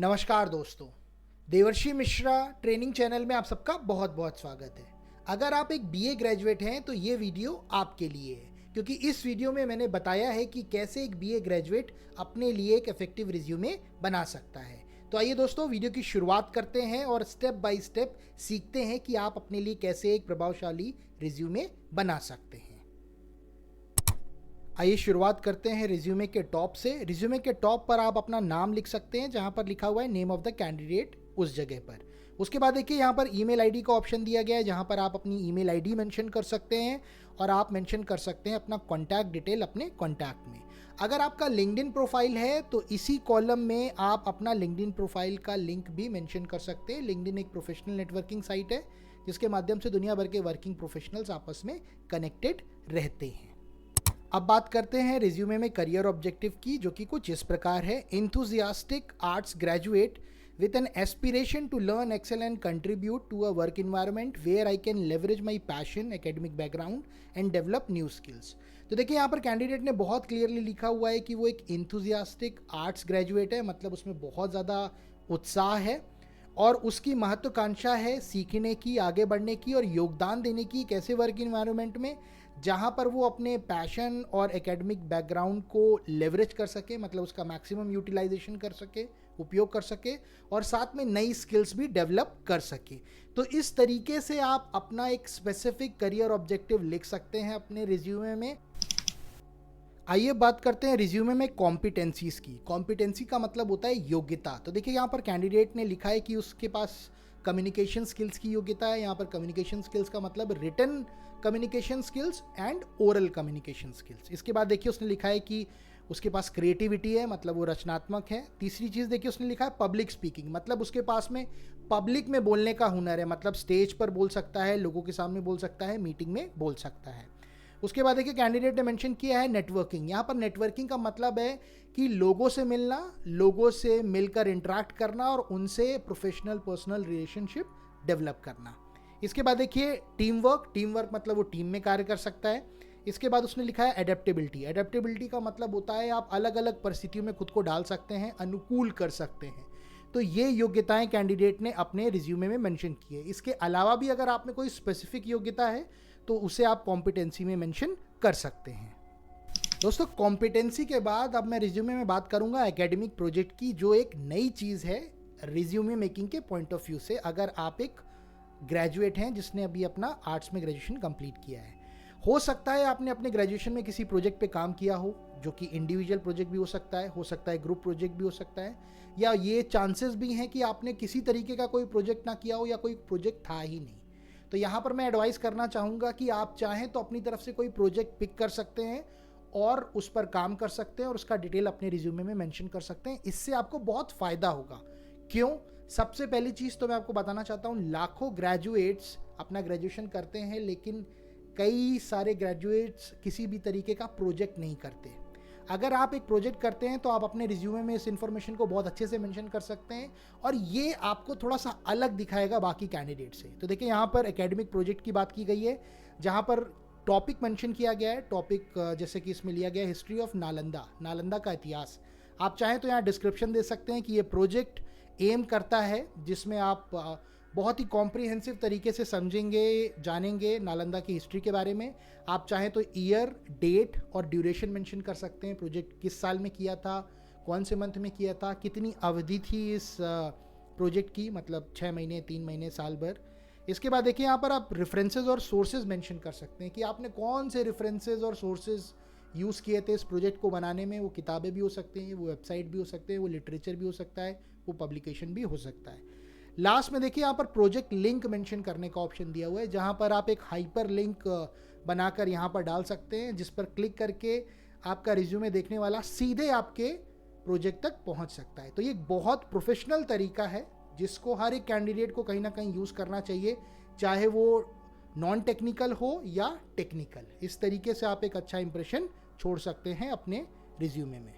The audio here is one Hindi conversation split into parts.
नमस्कार दोस्तों, देवर्षि मिश्रा ट्रेनिंग चैनल में आप सबका बहुत बहुत स्वागत है। अगर आप एक बीए ग्रेजुएट हैं तो ये वीडियो आपके लिए है, क्योंकि इस वीडियो में मैंने बताया है कि कैसे एक बीए ग्रेजुएट अपने लिए एक इफेक्टिव रिज्यूमे बना सकता है। तो आइए दोस्तों, वीडियो की शुरुआत करते हैं और स्टेप बाय स्टेप सीखते हैं कि आप अपने लिए कैसे एक प्रभावशाली रिज्यूमे बना सकते हैं। आइए शुरुआत करते हैं रिज्यूमे के टॉप से। रिज्यूमे के टॉप पर आप अपना नाम लिख सकते हैं, जहां पर लिखा हुआ है नेम ऑफ द कैंडिडेट उस जगह पर। उसके बाद देखिए यहाँ पर ईमेल आईडी का ऑप्शन दिया गया है, जहां पर आप अपनी ईमेल आईडी मेंशन कर सकते हैं और आप मेंशन कर सकते हैं अपना कॉन्टैक्ट डिटेल अपने कॉन्टैक्ट में। अगर आपका लिंक्डइन प्रोफाइल है तो इसी कॉलम में आप अपना लिंक्डइन प्रोफाइल का लिंक भी मेंशन कर सकते हैं। लिंक्डइन एक प्रोफेशनल नेटवर्किंग साइट है जिसके माध्यम से दुनिया भर के वर्किंग प्रोफेशनल्स आपस में कनेक्टेड रहते हैं। अब बात करते हैं रिज्यूमे में करियर ऑब्जेक्टिव की, जो कि कुछ इस प्रकार है। Enthusiastic arts graduate with an aspiration to learn, excel and contribute to a work environment where I can leverage my passion, academic background and develop new skills। तो देखिए यहाँ पर कैंडिडेट ने बहुत क्लियरली लिखा हुआ है कि वो एक इंथुजियास्टिक आर्ट्स ग्रेजुएट है, मतलब उसमें बहुत ज़्यादा उत्साह है और उसकी महत्वाकांक्षा है सीखने की, आगे बढ़ने की और योगदान देने की एक ऐसे वर्क इन्वायरमेंट में जहाँ पर वो अपने पैशन और एकेडमिक बैकग्राउंड को लेवरेज कर सके, मतलब उसका मैक्सिमम यूटिलाइजेशन कर सके, उपयोग कर सके और साथ में नई स्किल्स भी डेवलप कर सके। तो इस तरीके से आप अपना एक स्पेसिफिक करियर ऑब्जेक्टिव लिख सकते हैं अपने रिज्यूमे में। आइए बात करते हैं रिज्यूमे में कॉम्पिटेंसीज की। कॉम्पिटेंसी का मतलब होता है योग्यता। तो देखिए यहाँ पर कैंडिडेट ने लिखा है कि उसके पास कम्युनिकेशन स्किल्स की योग्यता है। यहाँ पर कम्युनिकेशन स्किल्स का मतलब written communication skills and oral communication skills. इसके बाद देखिए उसने लिखा है कि उसके पास क्रिएटिविटी है, मतलब वो रचनात्मक है। तीसरी चीज़ देखिए उसने लिखा है पब्लिक स्पीकिंग, मतलब उसके पास में पब्लिक में बोलने का हुनर है, मतलब स्टेज पर बोल सकता है, लोगों के सामने बोल सकता है, मीटिंग में बोल सकता है। उसके बाद देखिए कैंडिडेट ने मेंशन किया है नेटवर्किंग। यहाँ पर नेटवर्किंग का मतलब है कि लोगों से मिलना, लोगों से मिलकर इंटरेक्ट करना और उनसे प्रोफेशनल पर्सनल रिलेशनशिप डेवलप करना। इसके बाद देखिए टीम वर्क मतलब वो टीम में कार्य कर सकता है। इसके बाद उसने लिखा है एडेप्टेबिलिटी। एडेप्टेबिलिटी का मतलब होता है आप अलग अलग परिस्थितियों में खुद को डाल सकते हैं, अनुकूल कर सकते हैं। तो ये योग्यताएं कैंडिडेट ने अपने रिज्यूमे में मेंशन की है। इसके अलावा भी अगर आप में कोई स्पेसिफिक योग्यता है तो उसे आप कॉम्पिटेंसी में मेंशन कर सकते हैं। दोस्तों, कॉम्पिटेंसी के बाद अब मैं रिज्यूमे में बात करूंगा एकेडमिक प्रोजेक्ट की, जो एक नई चीज़ है रिज्यूमे मेकिंग के पॉइंट ऑफ व्यू से। अगर आप एक ग्रेजुएट हैं जिसने अभी अपना आर्ट्स में ग्रेजुएशन कंप्लीट किया है, हो सकता है आपने अपने ग्रेजुएशन में किसी प्रोजेक्ट पे काम किया हो, जो कि इंडिविजुअल प्रोजेक्ट भी हो सकता है ग्रुप प्रोजेक्ट भी हो सकता है, या ये चांसेस भी हैं कि आपने किसी तरीके का कोई प्रोजेक्ट ना किया हो या कोई प्रोजेक्ट था ही नहीं। तो यहाँ पर मैं एडवाइस करना चाहूँगा कि आप चाहें तो अपनी तरफ से कोई प्रोजेक्ट पिक कर सकते हैं और उस पर काम कर सकते हैं और उसका डिटेल अपने रिज्यूमे में मेंशन कर सकते हैं। इससे आपको बहुत फ़ायदा होगा। क्यों? सबसे पहली चीज़ तो मैं आपको बताना चाहता हूँ, लाखों ग्रेजुएट्स अपना ग्रेजुएशन करते हैं लेकिन कई सारे ग्रेजुएट्स किसी भी तरीके का प्रोजेक्ट नहीं करते। अगर आप एक प्रोजेक्ट करते हैं तो आप अपने रिज्यूमे में इस इन्फॉर्मेशन को बहुत अच्छे से मेंशन कर सकते हैं और ये आपको थोड़ा सा अलग दिखाएगा बाकी कैंडिडेट से। तो देखिए यहाँ पर एकेडमिक प्रोजेक्ट की बात की गई है, जहाँ पर टॉपिक मेंशन किया गया है। टॉपिक जैसे कि इसमें लिया गया है हिस्ट्री ऑफ नालंदा का इतिहास। आप चाहें तो यहाँ डिस्क्रिप्शन दे सकते हैं कि ये प्रोजेक्ट एम करता है जिसमें आप बहुत ही कॉम्प्रिहेंसिव तरीके से समझेंगे, जानेंगे नालंदा की हिस्ट्री के बारे में। आप चाहें तो ईयर, डेट और ड्यूरेशन मेंशन कर सकते हैं। प्रोजेक्ट किस साल में किया था, कौन से मंथ में किया था, कितनी अवधि थी इस प्रोजेक्ट की, मतलब 6 महीने, 3 महीने, साल भर। इसके बाद देखिए यहाँ पर आप रेफरेंसेज और सोर्सेज मेंशन कर सकते हैं कि आपने कौन से रेफरेंसेज और सोर्सेज यूज़ किए थे इस प्रोजेक्ट को बनाने में। वो किताबें भी हो सकती हैं, वो वेबसाइट भी हो सकते हैं, वो लिटरेचर भी हो सकता है, वो पब्लिकेशन भी हो सकता है। लास्ट में देखिए यहाँ पर प्रोजेक्ट लिंक मेंशन करने का ऑप्शन दिया हुआ है, जहाँ पर आप एक हाइपर लिंक बनाकर यहाँ पर डाल सकते हैं, जिस पर क्लिक करके आपका रिज्यूमे देखने वाला सीधे आपके प्रोजेक्ट तक पहुँच सकता है। तो ये बहुत प्रोफेशनल तरीका है जिसको हर एक कैंडिडेट को कहीं ना कहीं यूज़ करना चाहिए, चाहे वो नॉन टेक्निकल हो या टेक्निकल। इस तरीके से आप एक अच्छा इंप्रेशन छोड़ सकते हैं अपने रिज्यूमे में।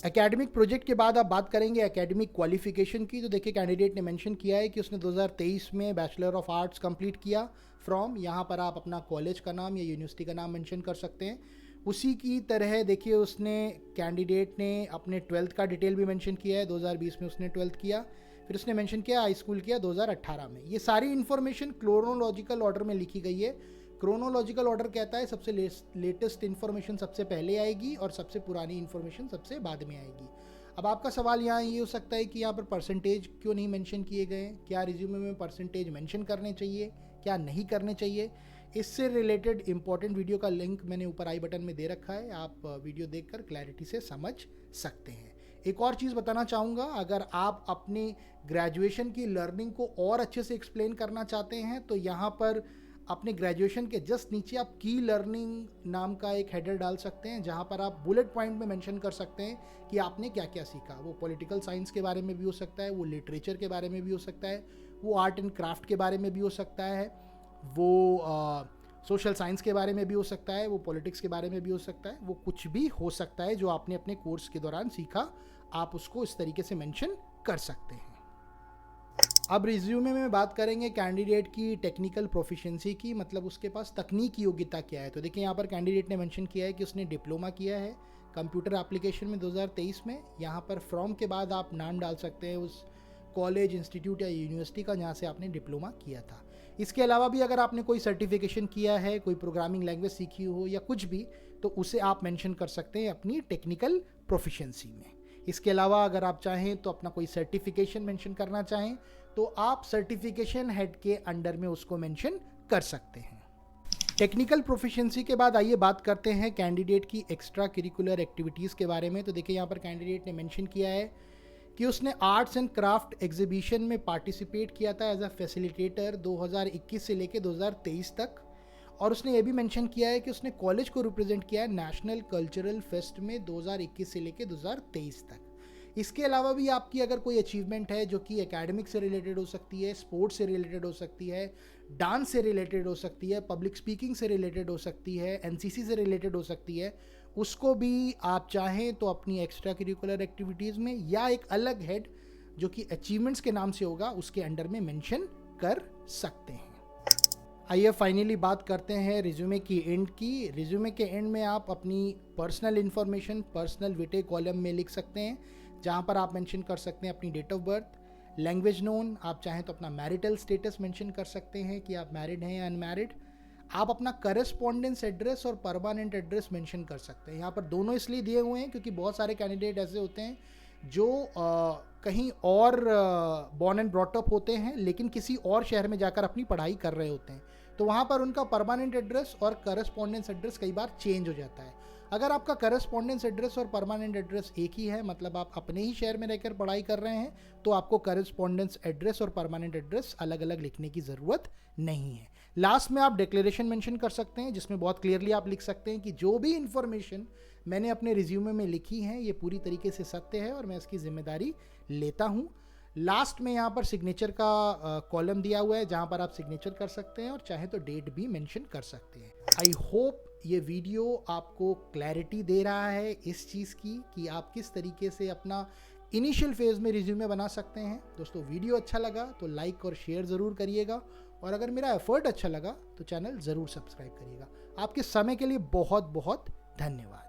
एकेडमिक प्रोजेक्ट के बाद आप बात करेंगे एकेडमिक क्वालिफिकेशन की। तो देखिए कैंडिडेट ने मेंशन किया है कि उसने 2023 में बैचलर ऑफ आर्ट्स कंप्लीट किया फ्रॉम, यहाँ पर आप अपना कॉलेज का नाम या यूनिवर्सिटी का नाम मेंशन कर सकते हैं। उसी की तरह देखिए उसने कैंडिडेट ने अपने 12th का डिटेल भी मेंशन किया है, 2020 में उसने 12th किया, फिर उसने मेंशन किया हाई स्कूल किया 2018 में। ये सारी इन्फॉर्मेशन क्रोनोलॉजिकल ऑर्डर में लिखी गई है। क्रोनोलॉजिकल ऑर्डर कहता है सबसे लेटेस्ट इन्फॉर्मेशन सबसे पहले आएगी और सबसे पुरानी इन्फॉर्मेशन सबसे बाद में आएगी। अब आपका सवाल यहाँ ये हो सकता है कि यहाँ पर परसेंटेज क्यों नहीं मेंशन किए गए हैं, क्या रिज्यूमे में परसेंटेज मेंशन करने चाहिए, क्या नहीं करने चाहिए। इससे रिलेटेड इंपॉर्टेंट वीडियो का लिंक मैंने ऊपर आई बटन में दे रखा है, आप वीडियो देखकर क्लैरिटी से समझ सकते हैं। एक और चीज़ बताना चाहूँगा, अगर आप अपनी ग्रेजुएशन की लर्निंग को और अच्छे से एक्सप्लेन करना चाहते हैं तो यहाँ पर अपने ग्रेजुएशन के जस्ट नीचे आप की लर्निंग नाम का एक हेडर डाल सकते हैं, जहाँ पर आप बुलेट पॉइंट में मेंशन कर सकते हैं कि आपने क्या क्या सीखा। वो पॉलिटिकल साइंस के बारे में भी हो सकता है, वो लिटरेचर के बारे में भी हो सकता है, वो आर्ट एंड क्राफ्ट के बारे में भी हो सकता है, वो सोशल साइंस के बारे में भी हो सकता है, वो पॉलिटिक्स के बारे में भी हो सकता है, वो कुछ भी हो सकता है जो आपने अपने कोर्स के दौरान सीखा, आप उसको इस तरीके से मेंशन कर सकते हैं। अब रिज्यूमे में बात करेंगे कैंडिडेट की टेक्निकल प्रोफिशिएंसी की, मतलब उसके पास तकनीकी योग्यता क्या है। तो देखिए यहाँ पर कैंडिडेट ने मेंशन किया है कि उसने डिप्लोमा किया है कंप्यूटर एप्लीकेशन में 2023 में। यहाँ पर फ्रॉम के बाद आप नाम डाल सकते हैं उस कॉलेज, इंस्टीट्यूट या यूनिवर्सिटी का जहाँ से आपने डिप्लोमा किया था। इसके अलावा भी अगर आपने कोई सर्टिफिकेशन किया है, कोई प्रोग्रामिंग लैंग्वेज सीखी हो या कुछ भी, तो उसे आप मेंशन कर सकते हैं अपनी टेक्निकल प्रोफिशिएंसी में। इसके अलावा अगर आप चाहें तो अपना कोई सर्टिफिकेशन मेंशन करना चाहें तो आप सर्टिफिकेशन हेड के अंडर में उसको मेंशन कर सकते हैं। टेक्निकल प्रोफिशिएंसी के बाद आइए बात करते हैं कैंडिडेट की एक्स्ट्रा करिकुलर एक्टिविटीज़ के बारे में। तो देखिए यहाँ पर कैंडिडेट ने मेंशन किया है कि उसने आर्ट्स एंड क्राफ्ट एग्जीबिशन में पार्टिसिपेट किया था एज अ फैसिलिटेटर 2021 से लेकर 2023 तक, और उसने ये भी मेंशन किया है कि उसने कॉलेज को रिप्रेजेंट किया है नेशनल कल्चरल फेस्ट में 2021 से लेकर 2023 तक। इसके अलावा भी आपकी अगर कोई अचीवमेंट है जो कि एकेडमिक से रिलेटेड हो सकती है, स्पोर्ट्स से रिलेटेड हो सकती है, डांस से रिलेटेड हो सकती है, पब्लिक स्पीकिंग से रिलेटेड हो सकती है, एनसीसी से रिलेटेड हो सकती है, उसको भी आप चाहें तो अपनी एक्स्ट्रा करिकुलर एक्टिविटीज़ में या एक अलग हेड जो कि अचीवमेंट्स के नाम से होगा उसके अंडर में मेंशन कर सकते हैं। आइए फाइनली बात करते हैं रिज्यूमे की एंड की। रिज्यूमे के एंड में आप अपनी पर्सनल इन्फॉर्मेशन पर्सनल विटे कॉलम में लिख सकते हैं, जहाँ पर आप मेंशन कर सकते हैं अपनी date of birth, language known, आप चाहें तो अपना मैरिटल स्टेटस मेंशन कर सकते हैं कि आप मैरिड हैं या अनमैरिड। आप अपना करस्पॉन्डेंस एड्रेस और परमानेंट एड्रेस मेंशन कर सकते हैं। यहाँ पर दोनों इसलिए दिए हुए हैं क्योंकि बहुत सारे कैंडिडेट ऐसे होते हैं जो कहीं और बॉर्न एंड ब्रॉट अप होते हैं लेकिन किसी और शहर में जाकर अपनी पढ़ाई कर रहे होते हैं, तो वहाँ पर उनका परमानेंट एड्रेस और करस्पॉन्डेंस एड्रेस कई बार चेंज हो जाता है। अगर आपका करस्पॉन्डेंस एड्रेस और परमानेंट एड्रेस एक ही है, मतलब आप अपने ही शहर में रहकर पढ़ाई कर रहे हैं, तो आपको करस्पॉन्डेंस एड्रेस और परमानेंट एड्रेस अलग अलग लिखने की ज़रूरत नहीं है। लास्ट में आप डिक्लेरेशन मेंशन कर सकते हैं जिसमें बहुत क्लियरली आप लिख सकते हैं कि जो भी इंफॉर्मेशन मैंने अपने रिज्यूमे में लिखी है ये पूरी तरीके से सत्य है और मैं इसकी जिम्मेदारी लेता हूँ। लास्ट में यहाँ पर सिग्नेचर का कॉलम दिया हुआ है जहाँ पर आप सिग्नेचर कर सकते हैं और चाहे तो डेट भी मेंशन कर सकते हैं। आई होप ये वीडियो आपको क्लैरिटी दे रहा है इस चीज़ की कि आप किस तरीके से अपना इनिशियल फेज़ में रिज्यूमे बना सकते हैं। दोस्तों वीडियो अच्छा लगा तो लाइक और शेयर ज़रूर करिएगा, और अगर मेरा एफर्ट अच्छा लगा तो चैनल ज़रूर सब्सक्राइब करिएगा। आपके समय के लिए बहुत बहुत धन्यवाद।